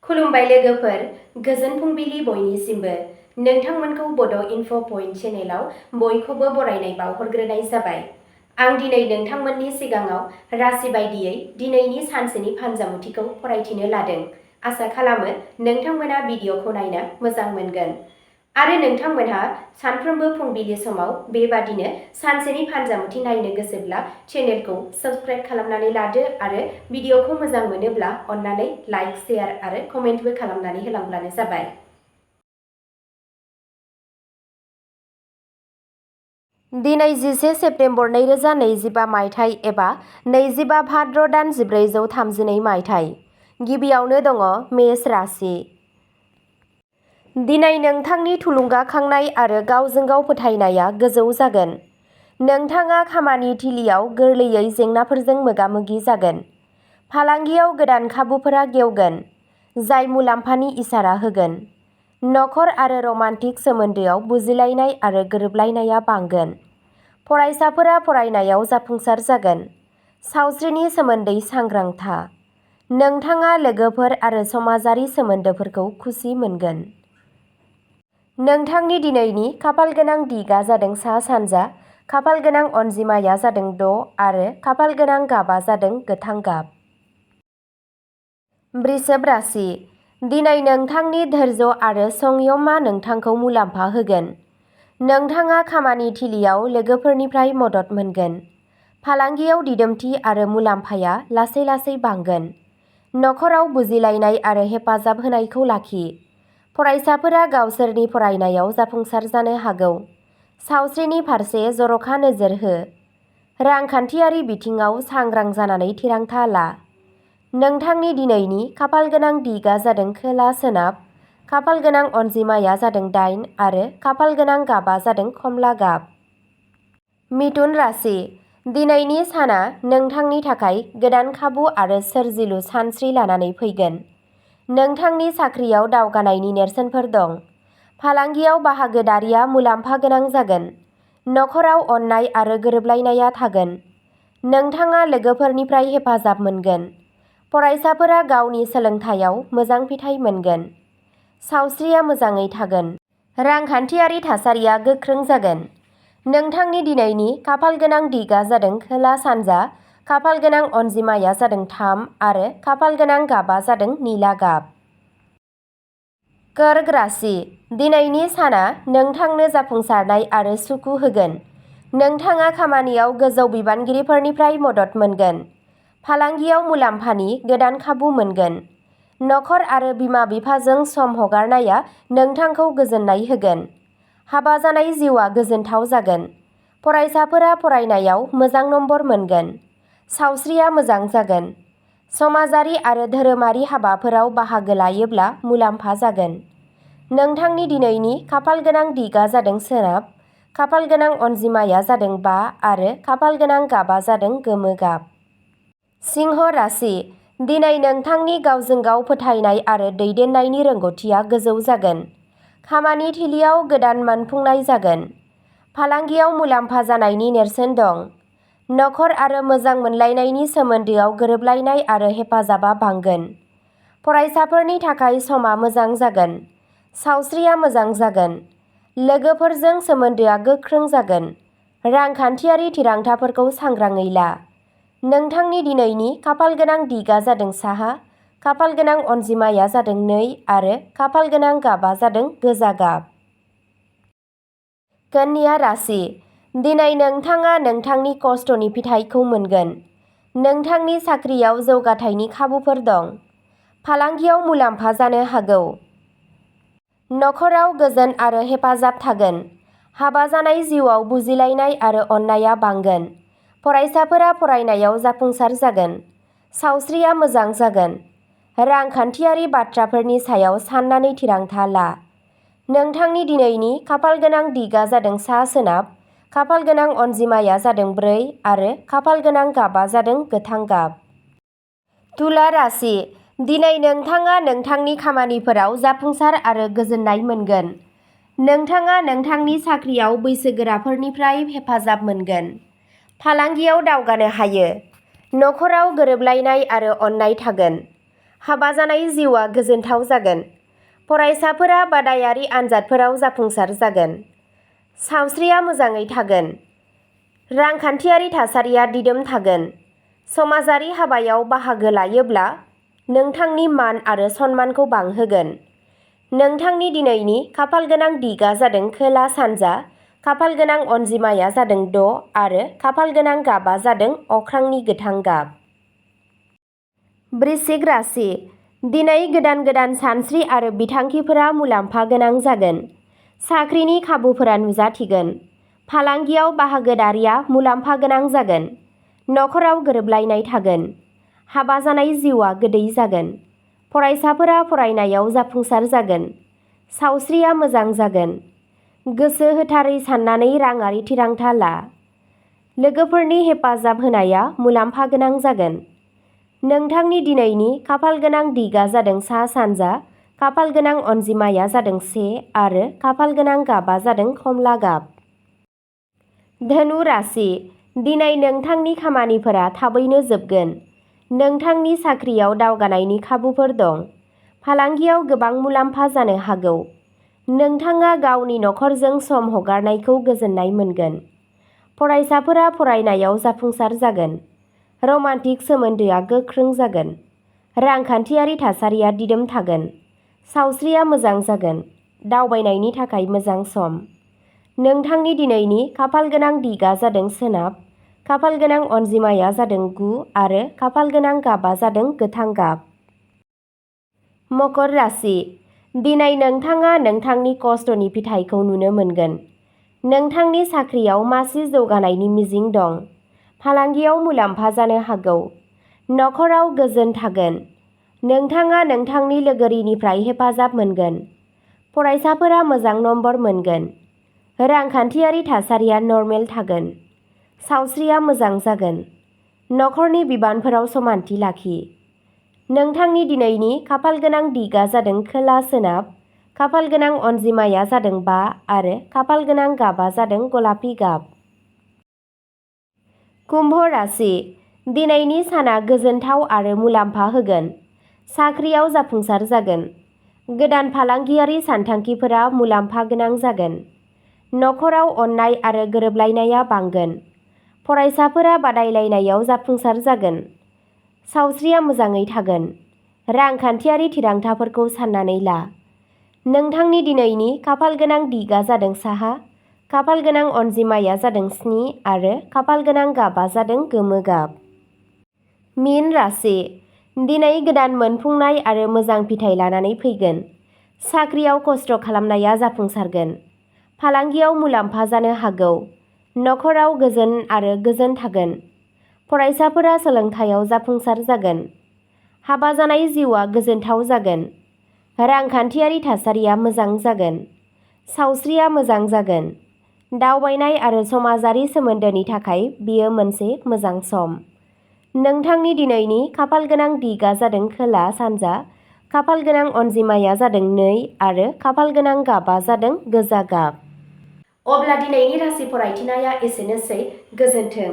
खुलुमबाय लोगोफोर, गोजोन फुंबिलि बयनिसिमबो। नोंथांमोनखौ बड' इनफ' पइन्ट चेनेलाव बयखौबो बरायनाय बावहरग्रोनाय जाबाय। आं दिनै नोंथांमोननि सिगाङाव राशि बायदियै दिनैनि सानसेनि फानजामुथिखौ फरायथिनो लादों। आसा खालामो नोंथांमोना भिडिअ'खौ नायनो मोजां मोनगोन। आरो नोंथांमोनहा सानफ्रोमबो फुंबिलि समाव बेबादिनो सानसेनि फानजामुथि नायनो गोसोब्ला चेनेलखौ साबस्क्राइब खालामनानै लादो आरो भिडिअ'खौ मोजां मोनोब्ला अन्नानै लाइक, शेयार आरो कमेन्टबो खालामनानै होलांब्लानो जाबाय। दिनै 11 सेप्तेम्बर 2025 मायथाइ एबा 25 भाद्र दान 1432 मायथाइ। गिबियावनो दङ मेष राशि। दिनै नोंथांनि थुलुंगाखांनाय आरो गावजों गाव फोथायनाया गोजौ जागोन। नोंथाङा खामानि थिलियाव गोरलैयै जेंनाफोरजों मोगा-मोगि जागोन। फालांगियाव गोदान खाबुफोरा गेवगोन, जाय मुलाम्फानि इसारा होगोन। नखर आरो रमान्टिक सोमोन्दोआव बुजिलायनाय आरो गोरोबलायनाया बांगोन। फरायसाफोरा फरायनायाव जाफुंसार जागोन। सावस्रिनि सोमोन्दै सांग्रां था। नोंथाङा लोगोफोर आरो समाजारि सोमोन्दोफोरखौ खुसि मोनगोन। नोंथांनि दिनैनि खाफालगोनां दिगआ जादों सा-सानजा, खाफालगोनां अनजिमाया जादों 6 आरो खाफालगोनां गाबआ जादों गोथां गाब। वृषभ राशि। दिनै नोंथांनि धैर्य आरो संयमआ नोंथांखौ मुलाम्फा होगोन। नोंथाङा खामानि थिलियाव लोगोफोरनिफ्राय मदद मोनगोन। फालांगियाव दिदोमथि आरो मुलाम्फाया लासै-लासै बांगोन। नखराव बुजिलायनाय आरो हेफाजाब होनायखौ लाखि। फरायसाफोरा गावसोरनि फरायनायाव जाफुंसार जानो हागौ। सावस्रिनि फारसे जर'खा नोजोर हो। रांखान्थियारि बिथिङाव सांग्रां जानानै थिरांथा ला। नोंथांनि दिनैनि खाफालगोनां दिगआ जादों खोला-सोनाब, खाफालगोनां अनजिमाया जादों 8 आरो खाफालगोनां गाबआ जादों खमला गाब। मिथुन राशि। दिनैनि साना नोंथांनि थाखाय गोदान खाबु आरो सोरजिलु सानस्रि लानानै फैगोन। नोंथांनि साख्रियाव दावगानायनि नेरसोनफोर दं। फालांगियाव बाहागोदारिया मुलाम्फा गोनां जागोन। नखराव अननाय आरो गोरोबलायनाया थागोन। नोंथाङा लोगोफोरनिफ्राय हेफाजाब मोनगोन। फरायसाफोरा गावनि सोलोंथायाव मोजां फिथाय मोनगोन। सावस्रिया मोजाङै थागोन। रांखान्थियारि थासारिया गोख्रों जागोन। नोंथांनि दिनैनि खाफालगोनां दिगआ जादों खोला-सानजा, खाफालगोनां अनजिमाया जादों 3 आरो खाफालगोनां गाबआ जादों निला गाब। कर्क राशि। दिनैनि साना नोंथांनो जाफुंसारनाय आरो सुखु होगोन। नोंथाङा खामानियाव गोजौ बिबानगिरिफोरनिफ्राय मदद मोनगोन। फालांगियाव मुलाम्फानि गोदान खाबु मोनगोन। नखर आरो बिमा-बिफाजों सम हगारनाया नोंथांखौ गोजोननाय होगोन। हाबा जानाय जिउआ गोजोनथाव जागोन। फरायसाफोरा फरायनायाव मोजां नम्बर मोनगोन। सावस्रिया मोजां जागोन। समाजारि आरो धोरोमारि हाबाफोराव बाहागो लायोब्ला मुलाम्फा जागोन। नोंथांनि दिनैनि खाफालगोनां दिगआ जादों सोनाब, खाफालगोनां अनजिमाया जादों 5 आरो खाफालगोनां गाबआ जादों गोमो गाब। सिंह राशि। दिनै नोंथांनि गावजों गाव फोथायनाय आरो दैदेननायनि रोंग'थिया गोजौ जागोन। खामानि थिलियाव गोदान मोनफुंनाय जागोन। फालांगियाव मुलाम्फा जानायनि नेरसोन दं। नखर आरो मोजां मोनलायनायनि सोमोन्दोआव गोरोबलायनाय आरो हेफाजाबआ बांगोन। फरायसाफोरनि थाखाय समा मोजां जागोन। सावस्रिया मोजां जागोन। लोगोफोरजों सोमोन्दोआ गोख्रों जागोन। रांखान्थियारि थिरांथाफोरखौ सांग्राङै ला। नोंथांनि दिनैनि खाफालगोनां दिगआ जादों साहा, खाफालगोनां अनजिमाया जादों 2 आरो खाफालगोनां गाबआ जादों गोजा गाब। कन्या राशि। दिनै नोंथाङा नोंथांनि खस्थ'नि फिथाइखौ मोनगोन। नोंथांनि साख्रियाव जौगाथायनि खाबुफोर दं। फालांगियाव मुलाम्फा जानो हागौ। नखराव गोजोन आरो हेफाजाब थागोन। हाबा जानाय जिउआव बुजिलायनाय आरो अननायआ बांगोन। फरायसाफोरा फरायनायाव जाफुंसार जागोन। सावस्रिया मोजां जागोन। रांखान्थियारि बाथ्राफोरनि सायाव साननानै थिरांथा ला। नोंथांनि दिनैनि खाफालगोनां दिगआ जादों सा-सोनाब, खाफालगोनां अनजिमाया जादों 4 आरो खाफालगोनां गाबआ जादों गोथां गाब। तुला राशि। दिनै नोंथाङा नोंथांनि खामानिफोराव जाफुंसार आरो गोजोननाय मोनगोन। नोंथाङा नोंथांनि साख्रियाव बैसोगोराफोरनिफ्राय हेफाजाब मोनगोन। फालांगियाव दावगानो हायो। नखराव गोरोबलायनाय आरो अननाय थागोन। हाबा जानाय जिउआ गोजोनथाव जागोन। फरायसाफोरा बादायारि आनजादफोराव जाफुंसार जागोन। सावस्रिया मोजाङै थागोन। रांखान्थियारि थासारिया दिदोम थागोन। समाजारि हाबायाव बाहागो लायोब्ला नोंथांनि मान आरो सन्मानखौ बांहोगोन। नोंथांनि दिनैनि खाफालगोनां दिगा जादों खोला सानजा, खाफालगोनां अनजिमाया जादों 6 आरो खाफालगोनां गाबा जादों अख्रांनि गोथां गाब। वृश्चिक राशि। दिनै गोदान गोदान सानस्रि आरो बिथांखिफोरा मुलाम्फा गोनां जागोन। साख्रिनि खाबुफोरा नुजाथिगोन। फालांगियाव बाहागोदारिया मुलाम्फा गोनां जागोन। नखराव गोरोबलायनाय थागोन। हाबा जानाय जिउआ गोदै जागोन। फरायसाफोरा फरायनायाव जाफुंसार जागोन। सावस्रिया मोजां जागोन। गोसो होथारै साननानै राङारि थिरांथा ला। लोगोफोरनि हेफाजाब होनाया मुलाम्फा गोनां जागोन। नोंथांनि दिनैनि खाफालगोनां दिगा जादों सा सानजा, खाफालगोनां अनजिमाया जादों 1 आरो खाफालगोनां गाबा जादों खमला गाब। धनु राशि। दिनै नोंथांनि खामानिफोरा थाबैनो जोबगोन। नोंथांनि साख्रियाव दावगानायनि खाबुफोर दं। फालांगियाव गोबां मुलाम्फा जानो हागौ। नोंथाङा गावनि नखरजों सम हगारनायखौ गोजोननाय मोनगोन। फरायसाफोरा फरायनायाव जाफुंसार जागोन। रमान्टिक सोमोन्दोआ गोख्रों जागोन। रांखान्थियारि थासारिया दिदोम थागोन। सावस्रिया मोजां जागोन। दावबायनायनि थाखाय मोजां सम। नोंथांनि दिनैनि खाफालगोनां दिगा जादों सोनाब, खाफालगोनां अनजिमाया जादों 9 आरो खाफालगोनां गाबा जादों गोथां गाब। मकर राशि। दिनै नोंथाङा नोंथांनि खस्थ'नि फिथाइखौ नुनो मोनगोन। नोंथांनि साख्रियाव मासि जौगानायनि मिजिं दं। फालांगियाव मुलाम्फा जानो हागौ। नखराव गोजोन थागोन। नोंथाङा नोंथांनि लोगोरिनिफ्राय हेफाजाब मोनगोन। फरायसाफोरा मोजां नम्बर मोनगोन। रांखान्थियारि थासारिया नर्मेल थागोन। सावस्रिया मोजां जागोन। नखरनि बिबानफोराव समानथि लाखि। नोंथांनि दिनैनि खाफालगोनां दिगा जादों खोला सोनाब, खाफालगोनां अनजिमाया जादों 5 आरो खाफालगोनां गाबा जादों गलापि गाब। कुम्भ राशि। दिनैनि साना गोजोनथाव आरो मुलाम्फा होगोन। साख्रियाव जाफुंसार जागोन। गोदान फालांगियारि सानथांखिफोरा मुलाम्फा गोनां जागोन। नखराव अननाय आरो गोरोबलायनाया बांगोन। फरायसाफोरा बादायलायनायाव जाफुंसार जागोन। सावस्रिया मोजाङै थागोन। रांखान्थियारि थिरांथाफोरखौ साननानै ला। नोंथांनि दिनैनि खाफालगोनां दिगा जादों साहा, खाफालगोनां अनजिमाया जादों 7 आरो खाफालगोनां गाबा जादों गोमो गाब। मीन राशि। दिनै गोदान मोनफुंनाय आरो मोजां फिथाइ लानानै फैगोन। साख्रियाव खस्थ' खालामनाया जाफुंसारगोन। फालांगियाव मुलाम्फा जानो हागौ। नखराव गोजोन आरो गोजोन थागोन। फरायसाफोरा सोलोंथायाव जाफुंसार जागोन। हाबा जानाय जिउआ गोजोनथाव जागोन। रांखान्थियारि थासारिया मोजां जागोन। सावस्रिया मोजां जागोन। दावबायनाय आरो समाजारि सोमोन्दोनि थाखाय बेयो मोनसे मोजां सम। नोंथांनि दिनैनि खाफालगोनां दिगा जादों खोला सानजा, खाफालगोनां अनजिमाया जादों 2 आरो खाफालगोनां गाबा जादों गोजा गाब। अब्ला दिनैनि राशि फरायथिनाया एसेनोसै। गोजोन्थों।